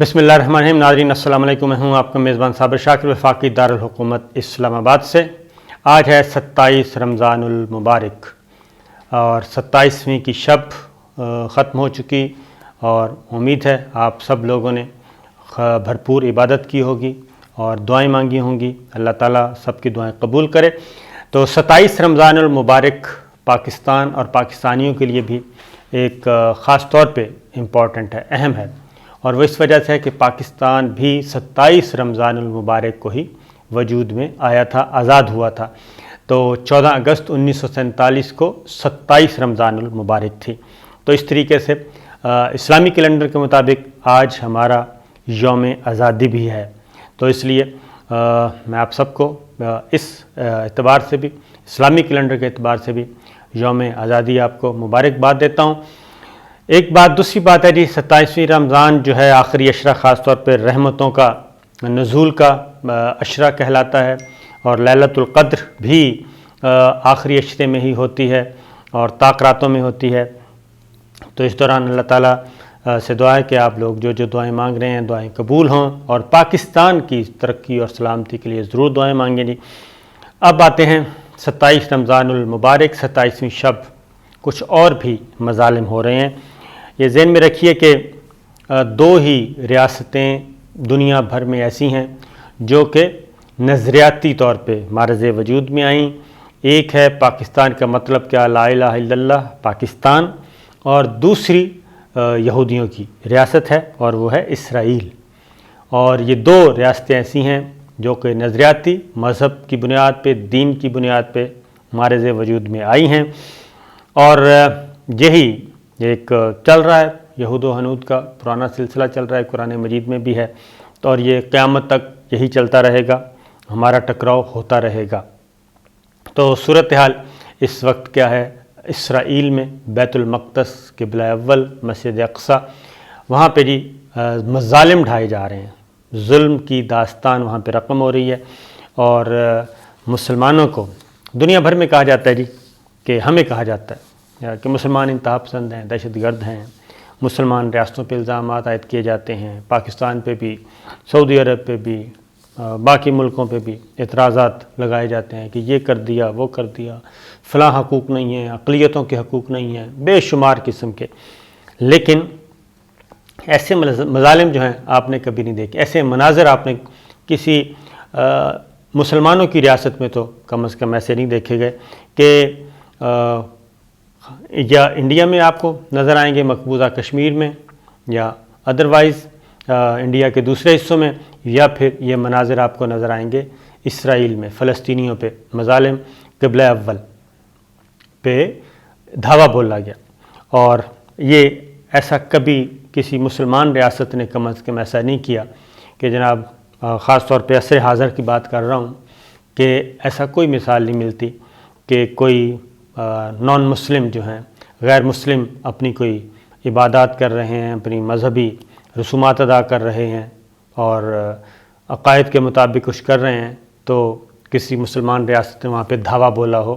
بسم اللہ الرحمن الرحیم۔ ناظرین السلام علیکم، میں ہوں آپ کا میزبان صابر شاکر، وفاقی دارالحکومت اسلام آباد سے۔ آج ہے 27 رمضان المبارک اور 27ویں کی شب ختم ہو چکی، اور امید ہے آپ سب لوگوں نے بھرپور عبادت کی ہوگی اور دعائیں مانگی ہوں گی۔ اللہ تعالیٰ سب کی دعائیں قبول کرے۔ تو 27 رمضان المبارک پاکستان اور پاکستانیوں کے لیے بھی ایک خاص طور پہ امپورٹنٹ ہے، اہم ہے، اور وہ اس وجہ سے ہے کہ پاکستان بھی 27 رمضان المبارک کو ہی وجود میں آیا تھا، آزاد ہوا تھا۔ تو 14 اگست 1947 کو 27 رمضان المبارک تھی۔ تو اس طریقے سے اسلامی کیلنڈر کے مطابق آج ہمارا یوم آزادی بھی ہے۔ تو اس لیے میں آپ سب کو اس اعتبار سے بھی، اسلامی کیلنڈر کے اعتبار سے بھی یوم آزادی آپ کو مبارکباد دیتا ہوں۔ ایک بات، دوسری بات ہے جی، 27ویں رمضان جو ہے آخری عشرہ، خاص طور پہ رحمتوں کا نزول کا عشرہ کہلاتا ہے، اور لیلۃ القدر بھی آخری عشرے میں ہی ہوتی ہے اور طاق راتوں میں ہوتی ہے۔ تو اس دوران اللہ تعالیٰ سے دعا ہے کہ آپ لوگ جو جو دعائیں مانگ رہے ہیں دعائیں قبول ہوں، اور پاکستان کی ترقی اور سلامتی کے لیے ضرور دعائیں مانگیں جی۔ اب آتے ہیں 27 رمضان المبارک، 27ویں شب۔ کچھ اور بھی مظالم ہو رہے ہیں۔ یہ ذہن میں رکھیے کہ دو ہی ریاستیں دنیا بھر میں ایسی ہیں جو کہ نظریاتی طور پہ معرض وجود میں آئیں۔ ایک ہے پاکستان کا مطلب کیا، لا الہ الا اللہ پاکستان، اور دوسری یہودیوں کی ریاست ہے اور وہ ہے اسرائیل۔ اور یہ دو ریاستیں ایسی ہیں جو کہ نظریاتی مذہب کی بنیاد پہ، دین کی بنیاد پہ معرض وجود میں آئی ہیں، اور یہی ایک چل رہا ہے، یہود و حنود کا پرانا سلسلہ چل رہا ہے، قرآن مجید میں بھی ہے، اور یہ قیامت تک یہی چلتا رہے گا، ہمارا ٹکراؤ ہوتا رہے گا۔ تو صورتحال اس وقت کیا ہے؟ اسرائیل میں بیت المقدس، قبلہ اول، مسجد اقصیٰ، وہاں پہ جی مظالم ڈھائے جا رہے ہیں، ظلم کی داستان وہاں پہ رقم ہو رہی ہے، اور مسلمانوں کو دنیا بھر میں کہا جاتا ہے جی، کہ ہمیں کہا جاتا ہے کہ مسلمان انتہا پسند ہیں، دہشت گرد ہیں، مسلمان ریاستوں پہ الزامات عائد کیے جاتے ہیں، پاکستان پہ بھی، سعودی عرب پہ بھی، باقی ملکوں پہ بھی اعتراضات لگائے جاتے ہیں کہ یہ کر دیا، وہ کر دیا، فلاں حقوق نہیں ہیں، اقلیتوں کے حقوق نہیں ہیں، بے شمار قسم کے۔ لیکن ایسے مظالم جو ہیں آپ نے کبھی نہیں دیکھے، ایسے مناظر آپ نے کسی مسلمانوں کی ریاست میں تو کم از کم ایسے نہیں دیکھے گئے کہ یا انڈیا میں آپ کو نظر آئیں گے، مقبوضہ کشمیر میں، یا ادروائز انڈیا کے دوسرے حصوں میں، یا پھر یہ مناظر آپ کو نظر آئیں گے اسرائیل میں، فلسطینیوں پہ مظالم، قبلہ اول پہ دھاوا بولا گیا۔ اور یہ ایسا کبھی کسی مسلمان ریاست نے کم از کم ایسا نہیں کیا کہ جناب، خاص طور پہ عصر حاضر کی بات کر رہا ہوں، کہ ایسا کوئی مثال نہیں ملتی کہ کوئی نان مسلم جو ہیں، غیر مسلم، اپنی کوئی عبادات کر رہے ہیں، اپنی مذہبی رسومات ادا کر رہے ہیں اور عقائد کے مطابق کچھ کر رہے ہیں، تو کسی مسلمان ریاست نے وہاں پہ دھاوا بولا ہو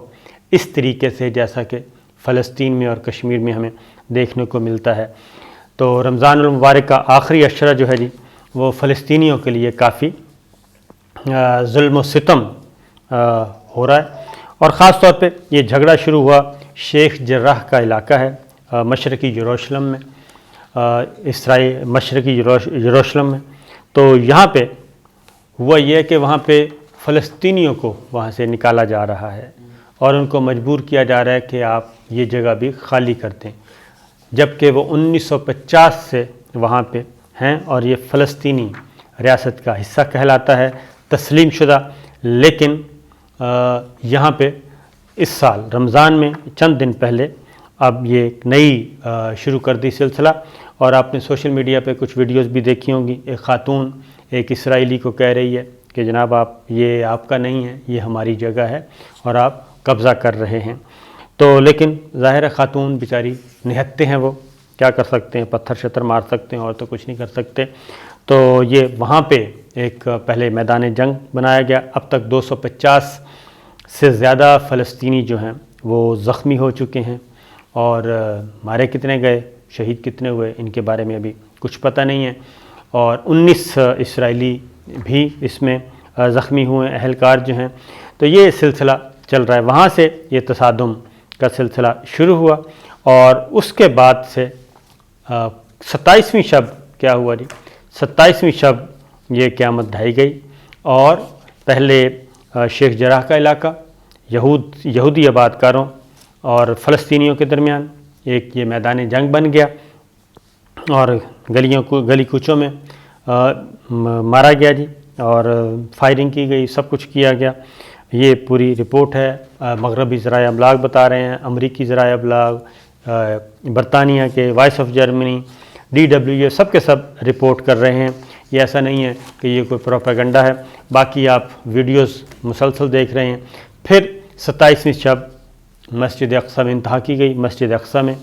اس طریقے سے، جیسا کہ فلسطین میں اور کشمیر میں ہمیں دیکھنے کو ملتا ہے۔ تو رمضان المبارک کا آخری عشرہ جو ہے جی، وہ فلسطینیوں کے لیے کافی ظلم و ستم ہو رہا ہے، اور خاص طور پہ یہ جھگڑا شروع ہوا شیخ جراح کا علاقہ ہے، مشرقی یروشلم میں، اسرائیل مشرقی یروشلم میں۔ تو یہاں پہ ہوا یہ ہے کہ وہاں پہ فلسطینیوں کو وہاں سے نکالا جا رہا ہے، اور ان کو مجبور کیا جا رہا ہے کہ آپ یہ جگہ بھی خالی کر دیں، جبکہ وہ 1950 سے وہاں پہ ہیں، اور یہ فلسطینی ریاست کا حصہ کہلاتا ہے، تسلیم شدہ۔ لیکن یہاں پہ اس سال رمضان میں چند دن پہلے اب یہ ایک نئی شروع کر دی سلسلہ، اور آپ نے سوشل میڈیا پہ کچھ ویڈیوز بھی دیکھی ہوں گی۔ ایک خاتون ایک اسرائیلی کو کہہ رہی ہے کہ جناب، یہ آپ کا نہیں ہے، یہ ہماری جگہ ہے اور آپ قبضہ کر رہے ہیں۔ تو لیکن ظاہر ہے خاتون بیچاری نہتے ہیں، وہ کیا کر سکتے ہیں، پتھر شتر مار سکتے ہیں اور تو کچھ نہیں کر سکتے۔ تو یہ وہاں پہ ایک پہلے میدان جنگ بنایا گیا۔ اب تک 250 سے زیادہ فلسطینی جو ہیں وہ زخمی ہو چکے ہیں، اور مارے کتنے گئے، شہید کتنے ہوئے، ان کے بارے میں ابھی کچھ پتہ نہیں ہے۔ اور 19 اسرائیلی بھی اس میں زخمی ہوئے اہلکار جو ہیں. تو یہ سلسلہ چل رہا ہے. وہاں سے یہ تصادم کا سلسلہ شروع ہوا اور اس کے بعد سے 27ویں شب کیا ہوا جی؟ 27ویں شب یہ قیامت ڈھائی گئی اور پہلے شیخ جراح کا علاقہ یہودی آباد کاروں اور فلسطینیوں کے درمیان ایک یہ میدان جنگ بن گیا اور گلی کوچوں میں مارا گیا جی اور فائرنگ کی گئی، سب کچھ کیا گیا. یہ پوری رپورٹ ہے. مغربی ذرائع ابلاغ بتا رہے ہیں، امریکی ذرائع ابلاغ، برطانیہ کے، وائس آف جرمنی، DW سب کے سب رپورٹ کر رہے ہیں. یہ ایسا نہیں ہے کہ یہ کوئی پروپیگنڈا ہے. باقی آپ ویڈیوز مسلسل دیکھ رہے ہیں. پھر 27ویں شب مسجد اقصیٰ میں انتہا کی گئی. مسجد اقصیٰ میں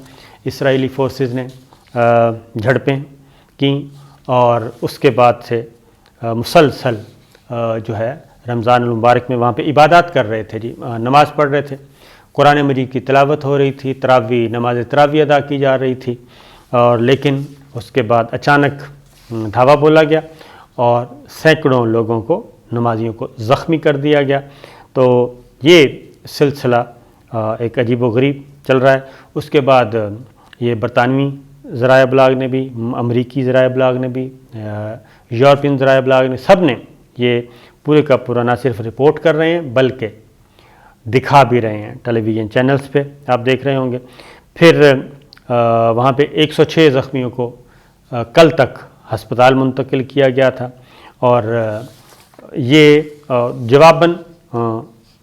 اسرائیلی فورسز نے جھڑپیں کیں اور اس کے بعد سے مسلسل جو ہے رمضان المبارک میں وہاں پہ عبادات کر رہے تھے جی، نماز پڑھ رہے تھے، قرآن مجید کی تلاوت ہو رہی تھی، نماز تراویح ادا کی جا رہی تھی. اور لیکن اس کے بعد اچانک دھاوا بولا گیا اور سینکڑوں لوگوں کو، نمازیوں کو زخمی کر دیا گیا. تو یہ سلسلہ ایک عجیب و غریب چل رہا ہے. اس کے بعد یہ برطانوی ذرائع ابلاغ نے بھی، امریکی ذرائع ابلاغ نے بھی، یورپین ذرائع ابلاغ نے، سب نے یہ پورے کا پورا نہ صرف رپورٹ کر رہے ہیں بلکہ دکھا بھی رہے ہیں ٹیلی ویژن چینلز پہ، آپ دیکھ رہے ہوں گے. پھر وہاں پہ 106 زخمیوں کو کل تک ہسپتال منتقل کیا گیا تھا اور یہ جواباً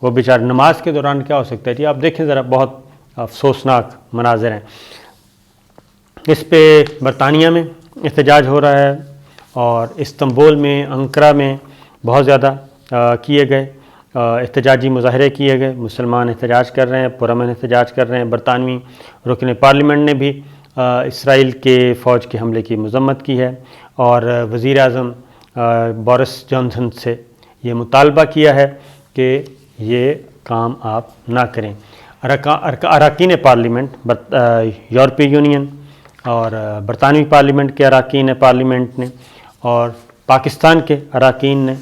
وہ بیچارے نماز کے دوران کیا ہو سکتا ہے جی؟ آپ دیکھیں ذرا، بہت افسوسناک مناظر ہیں. اس پہ برطانیہ میں احتجاج ہو رہا ہے اور استنبول میں، انقرہ میں بہت زیادہ کیے گئے احتجاجی مظاہرے کیے گئے. مسلمان احتجاج کر رہے ہیں، پرامن احتجاج کر رہے ہیں. برطانوی رکن پارلیمنٹ نے بھی اسرائیل کے فوج کے حملے کی مذمت کی ہے اور وزیر اعظم بورس جانسن سے یہ مطالبہ کیا ہے کہ یہ کام آپ نہ کریں. اراکین پارلیمنٹ، یورپی یونین اور برطانوی پارلیمنٹ کے اراکین پارلیمنٹ نے اور پاکستان کے اراکین نے،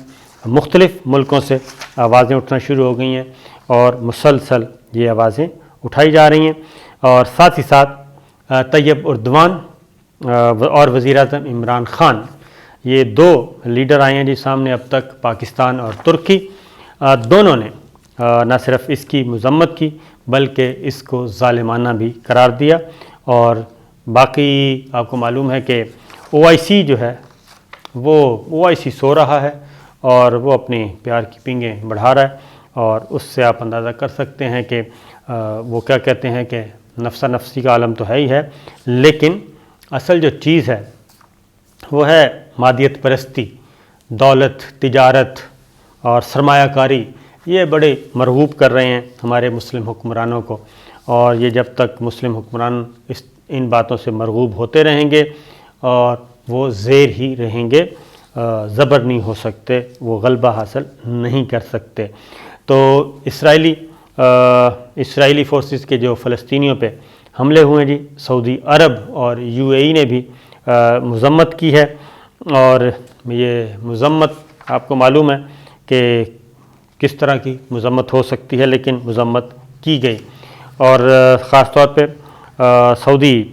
مختلف ملکوں سے آوازیں اٹھنا شروع ہو گئی ہیں اور مسلسل یہ آوازیں اٹھائی جا رہی ہیں. اور ساتھ ہی ساتھ طیب اردوان اور وزیر اعظم عمران خان، یہ دو لیڈر آئے ہیں جی سامنے اب تک، پاکستان اور ترکی. دونوں نے نہ صرف اس کی مذمت کی بلکہ اس کو ظالمانہ بھی قرار دیا. اور باقی آپ کو معلوم ہے کہ OIC جو ہے وہ OIC سو رہا ہے اور وہ اپنی پیار کی پینگیں بڑھا رہا ہے اور اس سے آپ اندازہ کر سکتے ہیں کہ وہ کیا کہتے ہیں کہ نفسہ نفسی کا عالم تو ہے ہی ہے، لیکن اصل جو چیز ہے وہ ہے مادیت پرستی، دولت، تجارت اور سرمایہ کاری. یہ بڑے مرغوب کر رہے ہیں ہمارے مسلم حکمرانوں کو اور یہ جب تک مسلم حکمران ان باتوں سے مرغوب ہوتے رہیں گے اور وہ زیر ہی رہیں گے، زبر نہیں ہو سکتے، وہ غلبہ حاصل نہیں کر سکتے. تو اسرائیلی فورسز کے جو فلسطینیوں پہ حملے ہوئے جی، سعودی عرب اور UAE نے بھی مذمت کی ہے اور یہ مذمت آپ کو معلوم ہے کہ کس طرح کی مذمت ہو سکتی ہے، لیکن مذمت کی گئی. اور خاص طور پہ سعودی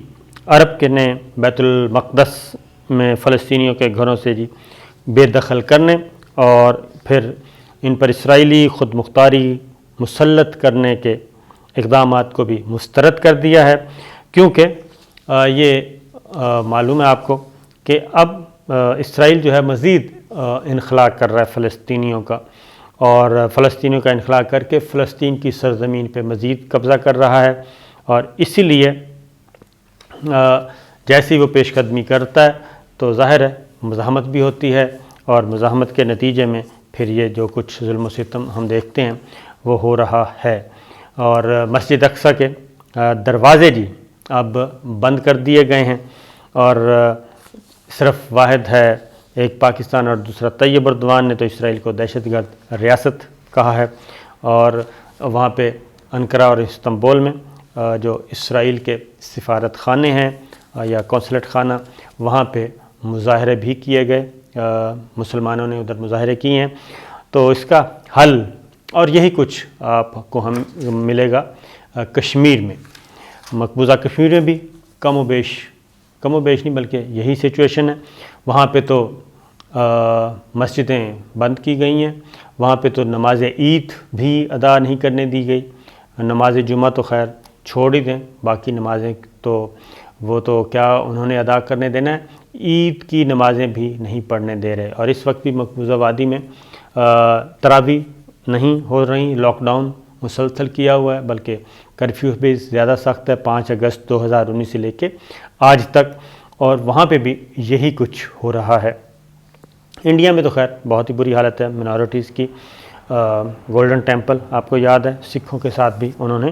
عرب کے نے بیت المقدس میں فلسطینیوں کے گھروں سے جی بے دخل کرنے اور پھر ان پر اسرائیلی خود مختاری مسلط کرنے کے اقدامات کو بھی مسترد کر دیا ہے، کیونکہ یہ معلوم ہے آپ کو کہ اب اسرائیل جو ہے مزید انخلا کر رہا ہے فلسطینیوں کا اور فلسطینیوں کا انخلا کر کے فلسطین کی سرزمین پہ مزید قبضہ کر رہا ہے. اور اسی لیے جیسی وہ پیش قدمی کرتا ہے تو ظاہر ہے مزاحمت بھی ہوتی ہے اور مزاحمت کے نتیجے میں پھر یہ جو کچھ ظلم و ستم ہم دیکھتے ہیں وہ ہو رہا ہے. اور مسجد اقصیٰ کے دروازے جی اب بند کر دیے گئے ہیں اور صرف واحد ہے ایک پاکستان اور دوسرا طیب اردوان نے تو اسرائیل کو دہشت گرد ریاست کہا ہے اور وہاں پہ انقرہ اور استنبول میں جو اسرائیل کے سفارت خانے ہیں یا قونصلیٹ خانہ، وہاں پہ مظاہرے بھی کیے گئے، مسلمانوں نے ادھر مظاہرے کیے ہیں، تو اس کا حل اور یہی کچھ آپ کو ہم ملے گا کشمیر میں، مقبوضہ کشمیر میں بھی کم و بیش نہیں بلکہ یہی سچویشن ہے۔ وہاں پہ تو مسجدیں بند کی گئی ہیں، وہاں پہ تو نماز عید بھی ادا نہیں کرنے دی گئی، نماز جمعہ تو خیر چھوڑ ہی دیں، باقی نمازیں تو وہ تو کیا انہوں نے ادا کرنے دینا ہے، عید کی نمازیں بھی نہیں پڑھنے دے رہے، اور اس وقت بھی مقبوضہ وادی میں تراویح نہیں ہو رہی، لاک ڈاؤن مسلسل کیا ہوا ہے، بلکہ کرفیو بھی زیادہ سخت ہے 5 اگست 2019 سے لے کے آج تک، اور وہاں پہ بھی یہی کچھ ہو رہا ہے۔ انڈیا میں تو خیر بہت ہی بری حالت ہے منارٹیز کی، گولڈن ٹیمپل آپ کو یاد ہے، سکھوں کے ساتھ بھی انہوں نے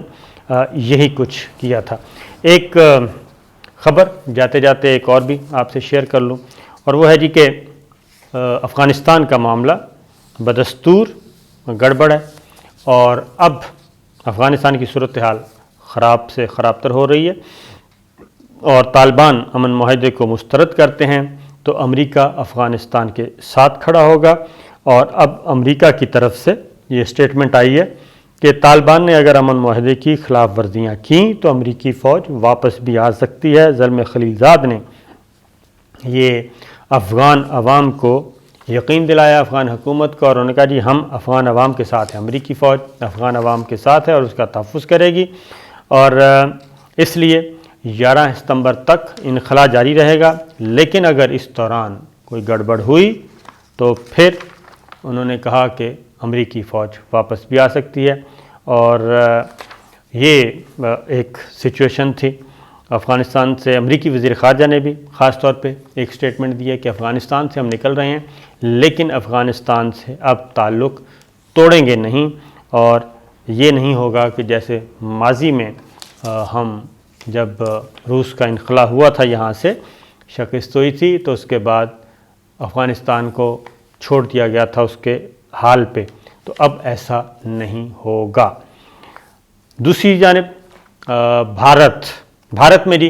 یہی کچھ کیا تھا۔ ایک خبر جاتے جاتے ایک اور بھی آپ سے شیئر کر لوں، اور وہ ہے جی کہ افغانستان کا معاملہ بدستور گڑبڑ ہے، اور اب افغانستان کی صورتحال خراب سے خراب تر ہو رہی ہے، اور طالبان امن معاہدے کو مسترد کرتے ہیں تو امریکہ افغانستان کے ساتھ کھڑا ہوگا، اور اب امریکہ کی طرف سے یہ سٹیٹمنٹ آئی ہے کہ طالبان نے اگر امن معاہدے کی خلاف ورزیاں کیں تو امریکی فوج واپس بھی آ سکتی ہے۔ زلمے خلیل زاد نے یہ افغان عوام کو یقین دلایا، افغان حکومت کو، اور انہوں نے کہا جی ہم افغان عوام کے ساتھ ہیں، امریکی فوج افغان عوام کے ساتھ ہے اور اس کا تحفظ کرے گی، اور اس لیے 11 ستمبر تک انخلا جاری رہے گا، لیکن اگر اس دوران کوئی گڑبڑ ہوئی تو پھر انہوں نے کہا کہ امریکی فوج واپس بھی آ سکتی ہے، اور یہ ایک سچویشن تھی۔ افغانستان سے امریکی وزیر خارجہ نے بھی خاص طور پہ ایک سٹیٹمنٹ دیا کہ افغانستان سے ہم نکل رہے ہیں، لیکن افغانستان سے اب تعلق توڑیں گے نہیں، اور یہ نہیں ہوگا کہ جیسے ماضی میں ہم جب روس کا انخلا ہوا تھا یہاں سے شکست ہوئی تھی تو اس کے بعد افغانستان کو چھوڑ دیا گیا تھا اس کے حال پہ، تو اب ایسا نہیں ہوگا۔ دوسری جانب بھارت میں جی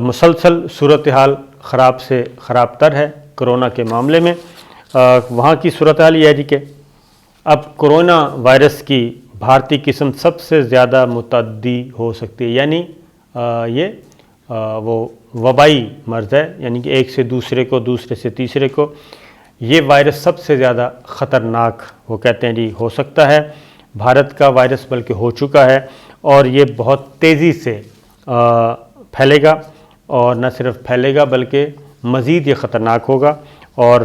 مسلسل صورتحال خراب سے خراب تر ہے کرونا کے معاملے میں۔ وہاں کی صورتحال یہ ہے جی کہ اب کرونا وائرس کی بھارتی قسم سب سے زیادہ متعدی ہو سکتی ہے، یعنی یہ وہ وبائی مرض ہے، یعنی کہ ایک سے دوسرے کو، دوسرے سے تیسرے کو، یہ وائرس سب سے زیادہ خطرناک وہ کہتے ہیں جی ہو سکتا ہے۔ بھارت کا وائرس بلکہ ہو چکا ہے، اور یہ بہت تیزی سے پھیلے گا، اور نہ صرف پھیلے گا بلکہ مزید یہ خطرناک ہوگا، اور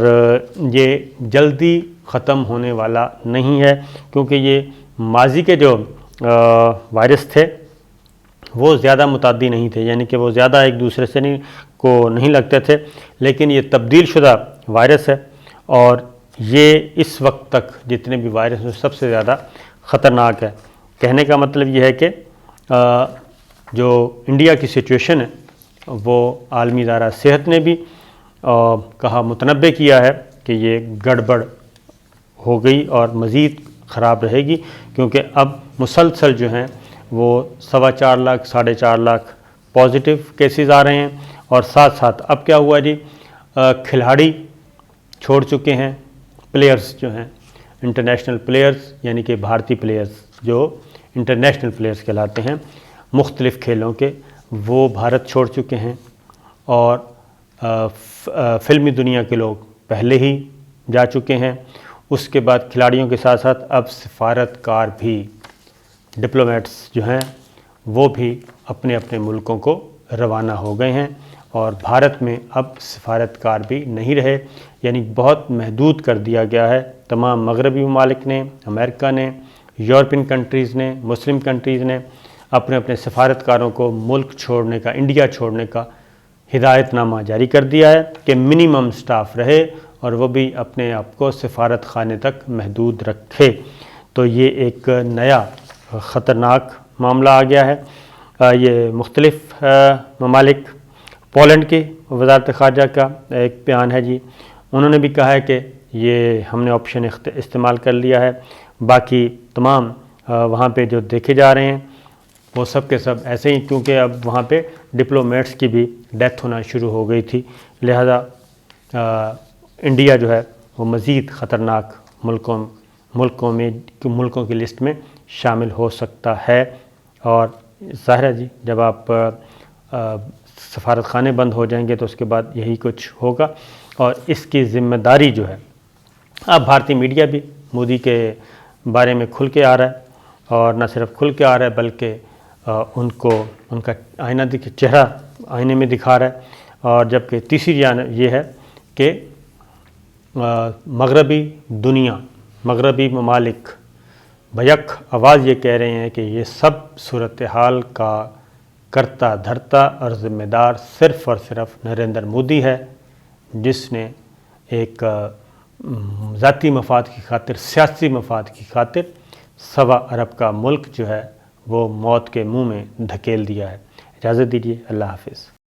یہ جلدی ختم ہونے والا نہیں ہے، کیونکہ یہ ماضی کے جو وائرس تھے وہ زیادہ متعدی نہیں تھے، یعنی کہ وہ زیادہ ایک دوسرے سے نہیں لگتے تھے، لیکن یہ تبدیل شدہ وائرس ہے، اور یہ اس وقت تک جتنے بھی وائرس ہیں سب سے زیادہ خطرناک ہے۔ کہنے کا مطلب یہ ہے کہ جو انڈیا کی سچویشن ہے وہ عالمی ادارہ صحت نے بھی کہا، متنبع کیا ہے کہ یہ گڑبڑ ہو گئی اور مزید خراب رہے گی، کیونکہ اب مسلسل جو ہیں وہ 4.25 لاکھ 4.5 لاکھ پازیٹیو کیسز آ رہے ہیں، اور ساتھ ساتھ اب کیا ہوا جی کھلاڑی چھوڑ چکے ہیں، پلیئرز جو ہیں انٹرنیشنل پلیئرز، یعنی کہ بھارتی پلیئرز جو انٹرنیشنل پلیئرز کہلاتے ہیں مختلف کھیلوں کے، وہ بھارت چھوڑ چکے ہیں، اور فلمی دنیا کے لوگ پہلے ہی جا چکے ہیں۔ اس کے بعد کھلاڑیوں کے ساتھ ساتھ اب سفارتکار بھی، ڈپلومیٹس جو ہیں وہ بھی اپنے اپنے ملکوں کو روانہ ہو گئے ہیں، اور بھارت میں اب سفارتکار بھی نہیں رہے، یعنی بہت محدود کر دیا گیا ہے۔ تمام مغربی ممالک نے، امریکہ نے، یورپین کنٹریز نے، مسلم کنٹریز نے اپنے اپنے سفارتکاروں کو ملک چھوڑنے کا، انڈیا چھوڑنے کا ہدایت نامہ جاری کر دیا ہے کہ منیمم سٹاف رہے، اور وہ بھی اپنے آپ کو سفارت خانے تک محدود رکھے۔ تو یہ ایک نیا خطرناک معاملہ آ گیا ہے۔ یہ مختلف ممالک، پولینڈ کی وزارت خارجہ کا ایک بیان ہے جی، انہوں نے بھی کہا ہے کہ یہ ہم نے آپشن استعمال کر لیا ہے، باقی تمام وہاں پہ جو دیکھے جا رہے ہیں وہ سب کے سب ایسے ہی، کیونکہ اب وہاں پہ ڈپلومیٹس کی بھی ڈیتھ ہونا شروع ہو گئی تھی، لہذا انڈیا جو ہے وہ مزید خطرناک ملکوں کی لسٹ میں شامل ہو سکتا ہے۔ اور ظاہر ہے جی جب آپ سفارت خانے بند ہو جائیں گے تو اس کے بعد یہی کچھ ہوگا، اور اس کی ذمہ داری جو ہے اب بھارتی میڈیا بھی مودی کے بارے میں کھل کے آ رہا ہے، اور نہ صرف کھل کے آ رہا ہے بلکہ ان کا چہرہ آئینے میں دکھا رہا ہے۔ اور جبکہ تیسری جانب یہ ہے کہ مغربی ممالک بیک آواز یہ کہہ رہے ہیں کہ یہ سب صورتحال کا کرتا دھرتا اور ذمہ دار صرف اور صرف نریندر مودی ہے، جس نے ایک ذاتی مفاد کی خاطر، سیاسی مفاد کی خاطر 1.25 ارب کا ملک جو ہے وہ موت کے منہ میں دھکیل دیا ہے۔ اجازت دیجیے، اللہ حافظ۔